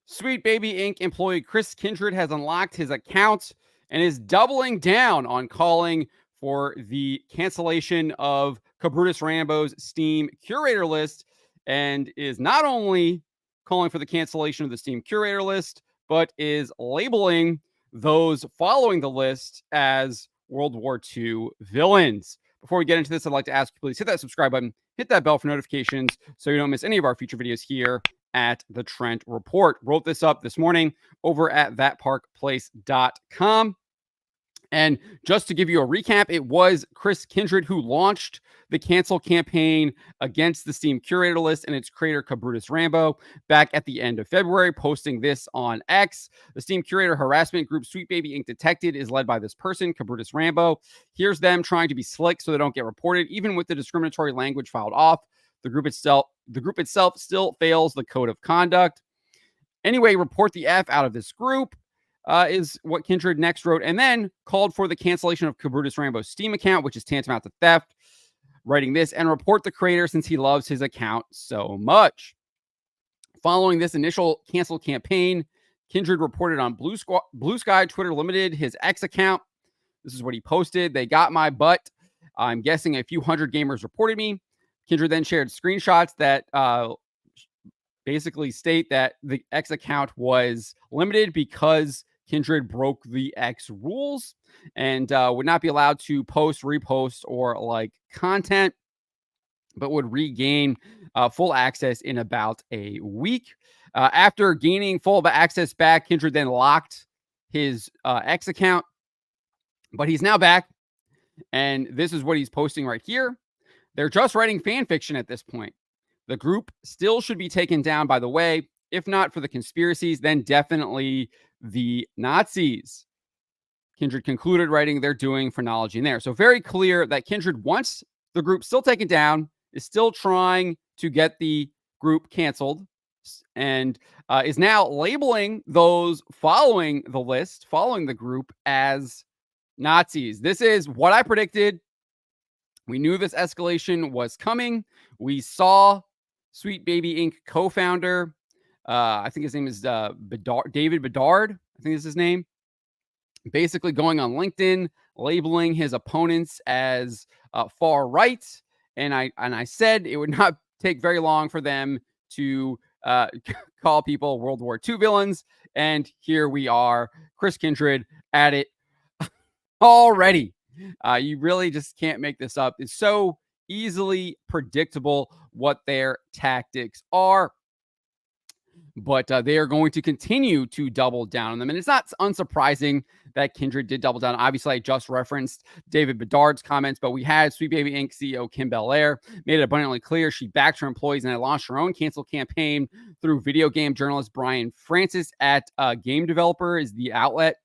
Sweet Baby Inc. employee Chris Kindred has unlocked his account and is doubling down on calling for the cancellation of KabrutusRambo's Steam curator list, and is not only calling for the cancellation of the Steam curator list, but is labeling those following the list as World War II villains. Before we get into this, I'd like to ask you, please hit that subscribe button, hit that bell for notifications so you don't miss any of our future videos here at the Trent Report. Wrote this up this morning over at thatparkplace.com. And just to give you a recap, it was Chris Kindred who launched the cancel campaign against the Steam curator list and its creator, KabrutusRambo, back at the end of February, posting this on X. The Steam curator harassment group Sweet Baby Inc. Detected is led by this person, KabrutusRambo. Here's them trying to be slick so they don't get reported, even with the discriminatory language filed off. The group itself still fails the code of conduct. Anyway, report the F out of this group. Is what Kindred next wrote, and then called for the cancellation of KabrutusRambo's Steam account, which is tantamount to theft, writing this, and report the creator since he loves his account so much. Following this initial cancel campaign, Kindred reported on Blue Sky Twitter Limited his X account. This is what he posted. They got my butt. I'm guessing a few hundred gamers reported me. Kindred then shared screenshots that basically state that the X account was limited because Kindred broke the X rules and would not be allowed to post, repost, or like content, but would regain full access in about a week. After gaining full access back, Kindred then locked his X account, but he's now back. And this is what he's posting right here. They're just writing fan fiction at this point. The group still should be taken down, by the way. If not for the conspiracies, then definitely the Nazis. Kindred concluded, writing, they're doing phrenology in there. So very clear that Kindred wants the group still taken down, is still trying to get the group canceled, and is now labeling those following the list, following the group, as Nazis. This is what I predicted. We knew this escalation was coming. We saw Sweet Baby Inc. co-founder, I think his name is David Bedard, I think is his name, basically going on LinkedIn, labeling his opponents as far right. And I said it would not take very long for them to call people World War II villains. And here we are, Chris Kindred at it already. You really just can't make this up. It's so easily predictable what their tactics are. But they are going to continue to double down on them. And it's not unsurprising that Kindred did double down. Obviously, I just referenced David Bedard's comments, but we had Sweet Baby Inc. CEO Kim Belair made it abundantly clear she backed her employees and had launched her own cancel campaign through video game journalist Brian Francis at Game Developer is the outlet.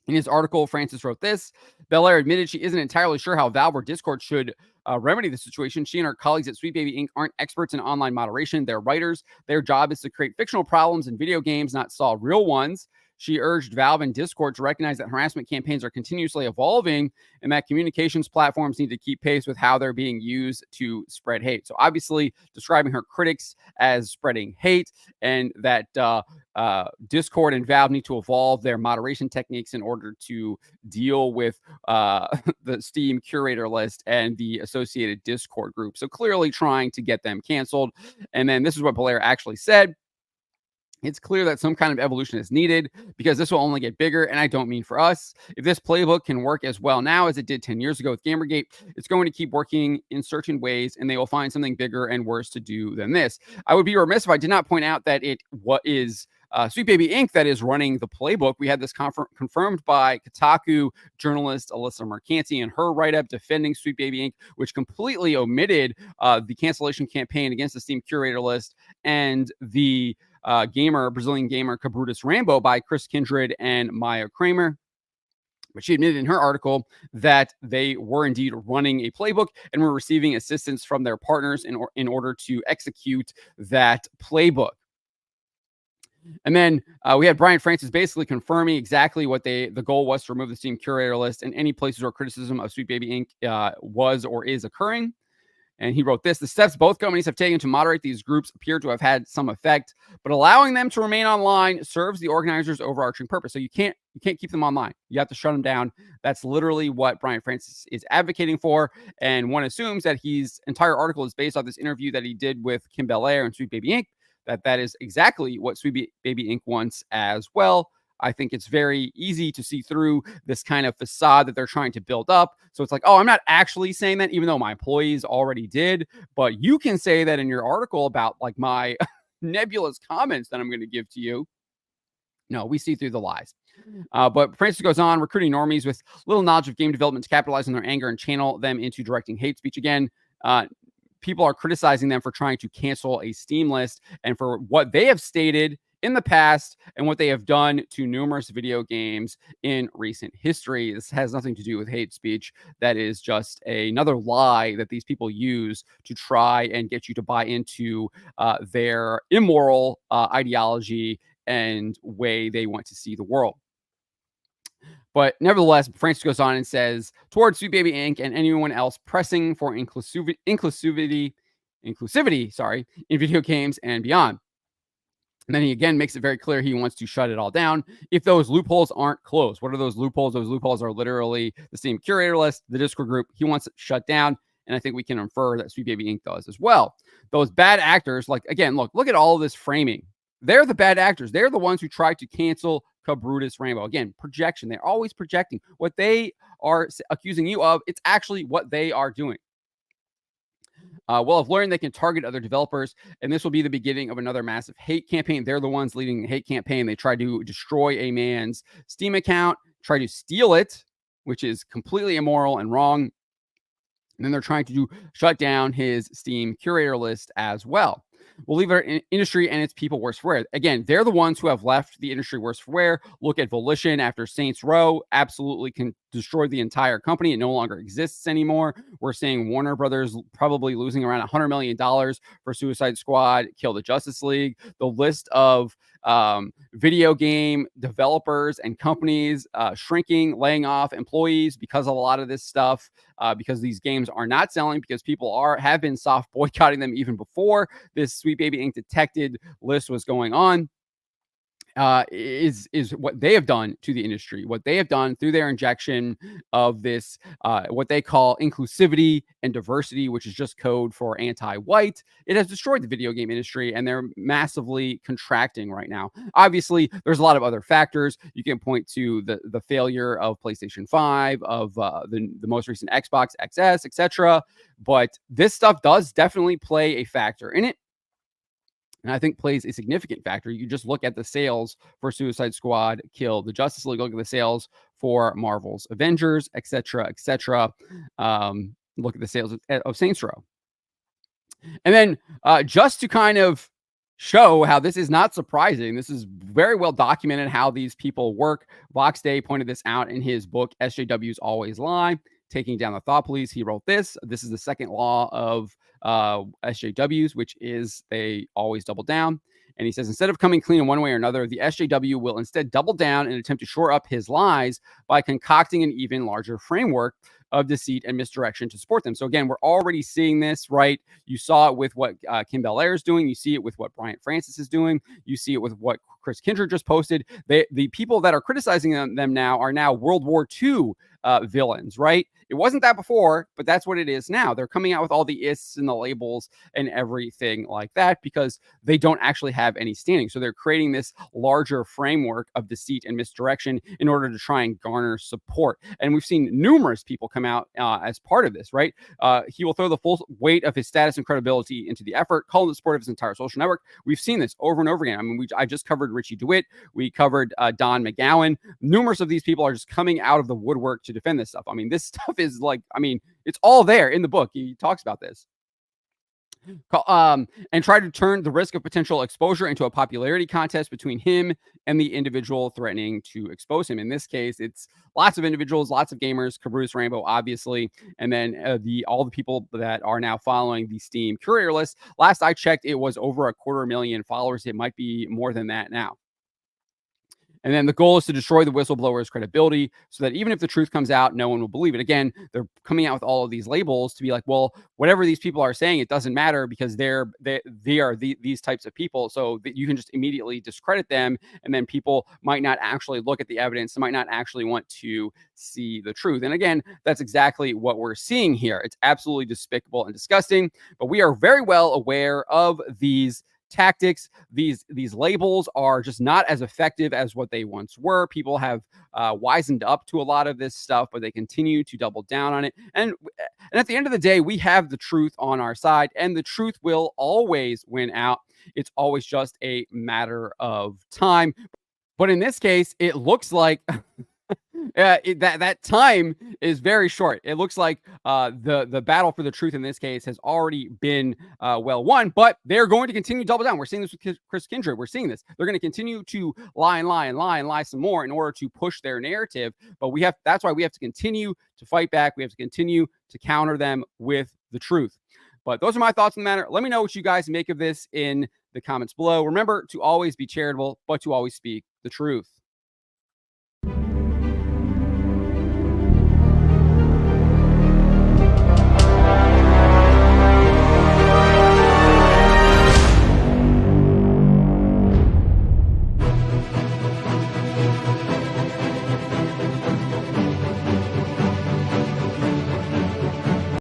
In his article, Francis wrote this. Belair admitted she isn't entirely sure how Valve or Discord should remedy the situation. She and her colleagues at Sweet Baby Inc. aren't experts in online moderation. They're writers. Their job is to create fictional problems in video games, not solve real ones. She urged Valve and Discord to recognize that harassment campaigns are continuously evolving and that communications platforms need to keep pace with how they're being used to spread hate. So obviously describing her critics as spreading hate, and that Discord and Valve need to evolve their moderation techniques in order to deal with the Steam curator list and the associated Discord group. So clearly trying to get them canceled. And then this is what Belair actually said. It's clear that some kind of evolution is needed because this will only get bigger, and I don't mean for us. If this playbook can work as well now as it did 10 years ago with Gamergate, it's going to keep working in certain ways, and they will find something bigger and worse to do than this. I would be remiss if I did not point out that what is Sweet Baby Inc. that is running the playbook. We had this confirmed by Kotaku journalist Alyssa Mercanti in her write-up defending Sweet Baby Inc., which completely omitted the cancellation campaign against the Steam curator list and the Brazilian gamer KabrutusRambo by Chris Kindred and Maya Kramer. But she admitted in her article that they were indeed running a playbook and were receiving assistance from their partners in order to execute that playbook. And then we had Brian Francis basically confirming exactly what the goal was to remove the Steam curator list and any places where criticism of Sweet Baby Inc. Was or is occurring. And he wrote this: the steps both companies have taken to moderate these groups appear to have had some effect, but allowing them to remain online serves the organizers' overarching purpose. So you can't keep them online. You have to shut them down. That's literally what Brian Francis is advocating for. And one assumes that his entire article is based on this interview that he did with Kim Belair and Sweet Baby Inc. That is exactly what Sweet Baby Inc. wants as well. I think it's very easy to see through this kind of facade that they're trying to build up. So it's like, oh, I'm not actually saying that, even though my employees already did. But you can say that in your article about like my nebulous comments that I'm going to give to you. No, we see through the lies. But Francis goes on, recruiting normies with little knowledge of game development to capitalize on their anger and channel them into directing hate speech. Again, people are criticizing them for trying to cancel a Steam list and for what they have stated in the past and what they have done to numerous video games in recent history. This has nothing to do with hate speech. That is just another lie that these people use to try and get you to buy into their immoral ideology and way they want to see the world. But nevertheless, Francis goes on and says, towards Sweet Baby Inc. and anyone else pressing for inclusivity, in video games and beyond. And then he again makes it very clear he wants to shut it all down if those loopholes aren't closed. What are those loopholes? Those loopholes are literally the Steam curator list, the Discord group. He wants it shut down. And I think we can infer that Sweet Baby Inc. does as well. Those bad actors, like, again, look at all of this framing. They're the bad actors. They're the ones who tried to cancel KabrutusRambo. Again, projection. They're always projecting. What they are accusing you of, it's actually what they are doing. Well, I've learned they can target other developers, and this will be the beginning of another massive hate campaign. They're the ones leading the hate campaign. They try to destroy a man's Steam account, try to steal it, which is completely immoral and wrong. And then they're trying to shut down his Steam curator list as well. We'll leave our industry and its people worse for wear. Again, they're the ones who have left the industry worse for wear. Look at Volition after Saints Row absolutely can destroy the entire company. It no longer exists anymore. We're seeing Warner Brothers probably losing around $100 million for Suicide Squad, Kill the Justice League. The list of video game developers and companies shrinking, laying off employees because of a lot of this stuff, because these games are not selling, because people have been soft boycotting them even before this Sweet Baby Inc. detected list was going on. Is what they have done to the industry, what they have done through their injection of this, what they call inclusivity and diversity, which is just code for anti-white. It has destroyed the video game industry, and they're massively contracting right now. Obviously, there's a lot of other factors. You can point to the failure of PlayStation 5, of the most recent Xbox XS, etc. But this stuff does definitely play a factor in it. And I think plays a significant factor. You just look at the sales for Suicide Squad, Kill the Justice League, look at the sales for Marvel's Avengers, etc., etc. Look at the sales of Saints Row. And then just to kind of show how this is not surprising, this is very well documented how these people work. Vox Day pointed this out in his book, SJW's Always Lie, Taking Down the Thought Police. He wrote this. This is the second law of SJWs, which is they always double down. And he says, instead of coming clean in one way or another, the SJW will instead double down and attempt to shore up his lies by concocting an even larger framework of deceit and misdirection to support them. So again, we're already seeing this, right? You saw it with what Kim Belair is doing. You see it with what Brian Francis is doing. You see it with what Chris Kindred just posted. The people that are criticizing them now are now World War II villains, right? It wasn't that before, but that's what it is now. They're coming out with all the ists and the labels and everything like that because they don't actually have any standing. So they're creating this larger framework of deceit and misdirection in order to try and garner support. And we've seen numerous people come out as part of this, right? He will throw the full weight of his status and credibility into the effort, call the support of his entire social network. We've seen this over and over again. I mean, I just covered Richie DeWitt. We covered Don McGowan. Numerous of these people are just coming out of the woodwork to defend this stuff. I mean, this stuff is like, I mean, it's all there in the book. He talks about this. And try to turn the risk of potential exposure into a popularity contest between him and the individual threatening to expose him. In this case, it's lots of individuals, lots of gamers, KabrutusRambo, obviously, and then all the people that are now following the Steam curator list. Last I checked, it was over 250,000 followers. It might be more than that now. And then the goal is to destroy the whistleblower's credibility so that even if the truth comes out, no one will believe it. Again, they're coming out with all of these labels to be like, well, whatever these people are saying, it doesn't matter because they are these types of people. So that you can just immediately discredit them. And then people might not actually look at the evidence. They might not actually want to see the truth. And again, that's exactly what we're seeing here. It's absolutely despicable and disgusting, but we are very well aware of these tactics. These labels are just not as effective as what they once were. People have wisened up to a lot of this stuff, but they continue to double down on it. And at the end of the day, we have the truth on our side, and the truth will always win out. It's always just a matter of time. But in this case, it looks like that time is very short. It looks like the battle for the truth in this case has already been well won, but they're going to continue to double down. We're seeing this with Chris Kindred. We're seeing this. They're going to continue to lie some more in order to push their narrative. But that's why we have to continue to fight back. We have to continue to counter them with the truth. But those are my thoughts on the matter. Let me know what you guys make of this in the comments below. Remember to always be charitable, but to always speak the truth.